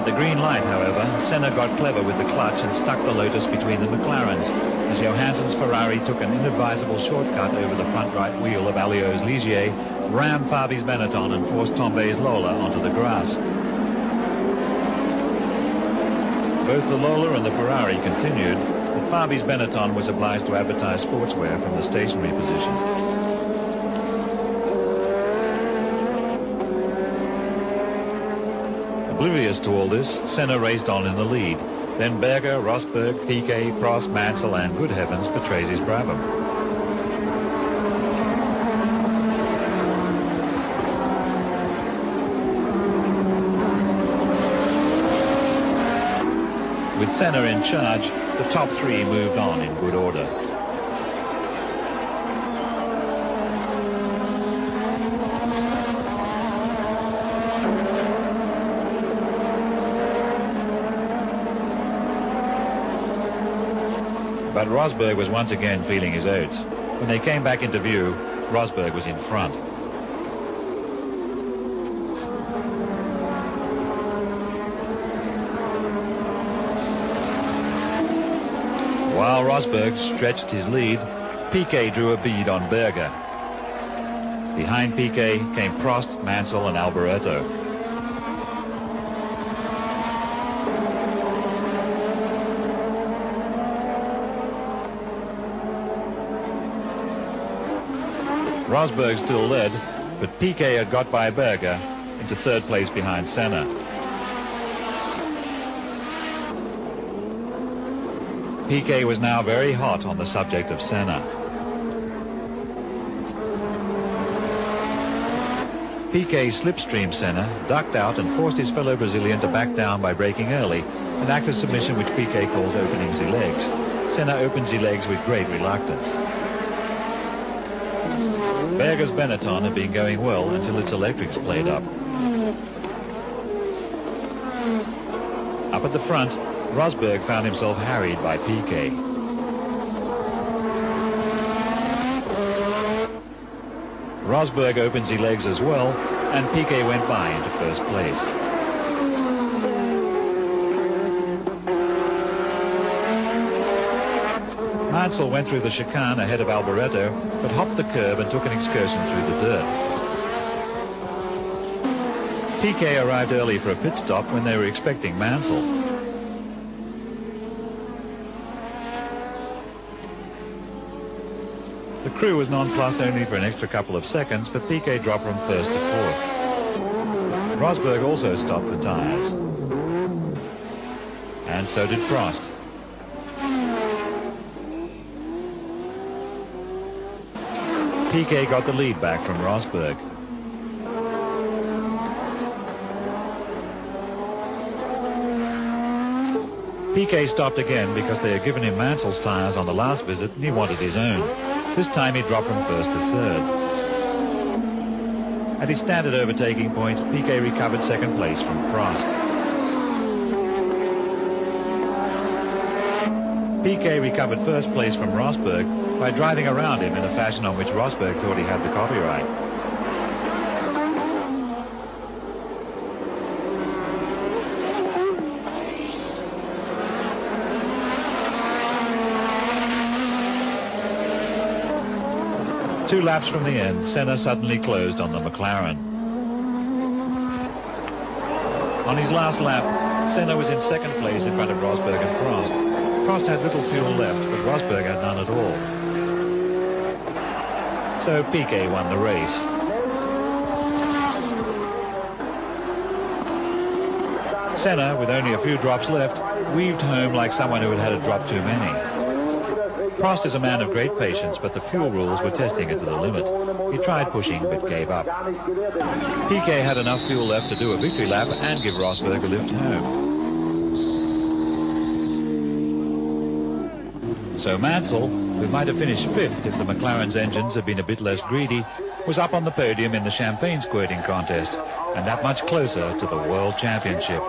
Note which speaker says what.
Speaker 1: the green light, however, Senna got clever with the clutch and stuck the Lotus between the McLarens, as Johansson's Ferrari took an inadvisable shortcut over the front right wheel of Alliot's Ligier, rammed Fabi's Benetton and forced Tombé's Lola onto the grass. Both the Lola and the Ferrari continued, but Fabi's Benetton was obliged to advertise sportswear from the stationary position. Oblivious to all this, Senna raced on in the lead. Then Berger, Rosberg, Piquet, Prost, Mansell and, good heavens, Patrese Brabham. With Senna in charge, the top three moved on in good order. But Rosberg was once again feeling his oats. When they came back into view, Rosberg was in front. While Rosberg stretched his lead, Piquet drew a bead on Berger. Behind Piquet came Prost, Mansell and Alboreto. Rosberg still led, but Piquet had got by Berger into third place behind Senna. Piquet was now very hot on the subject of Senna. Piquet slipstreamed Senna, ducked out and forced his fellow Brazilian to back down by braking early, an act of submission which Piquet calls opening the legs. Senna opened the legs with great reluctance. Berger's Benetton had been going well until its electrics played up. Up at the front, Rosberg found himself harried by Piquet. Rosberg opened the legs as well, and Piquet went by into first place. Mansell went through the chicane ahead of Alboreto, but hopped the curb and took an excursion through the dirt. Piquet arrived early for a pit stop when they were expecting Mansell. The crew was nonplussed only for an extra couple of seconds, but Piquet dropped from first to fourth. Rosberg also stopped for tyres. And so did Prost. Piquet got the lead back from Rosberg. Piquet stopped again because they had given him Mansell's tyres on the last visit and he wanted his own. This time he dropped from first to third. At his standard overtaking point, Piquet recovered second place from Prost. Piquet recovered first place from Rosberg by driving around him in a fashion on which Rosberg thought he had the copyright. Two laps from the end, Senna suddenly closed on the McLaren. On his last lap, Senna was in second place in front of Rosberg and Prost. Prost had little fuel left, but Rosberg had none at all. So Piquet won the race. Senna, with only a few drops left, weaved home like someone who had had a drop too many. Prost is a man of great patience, but the fuel rules were testing it to the limit. He tried pushing, but gave up. Piquet had enough fuel left to do a victory lap and give Rosberg a lift home. So Mansell, who might have finished fifth if the McLaren's engines had been a bit less greedy, was up on the podium in the champagne squirting contest, and that much closer to the World Championship.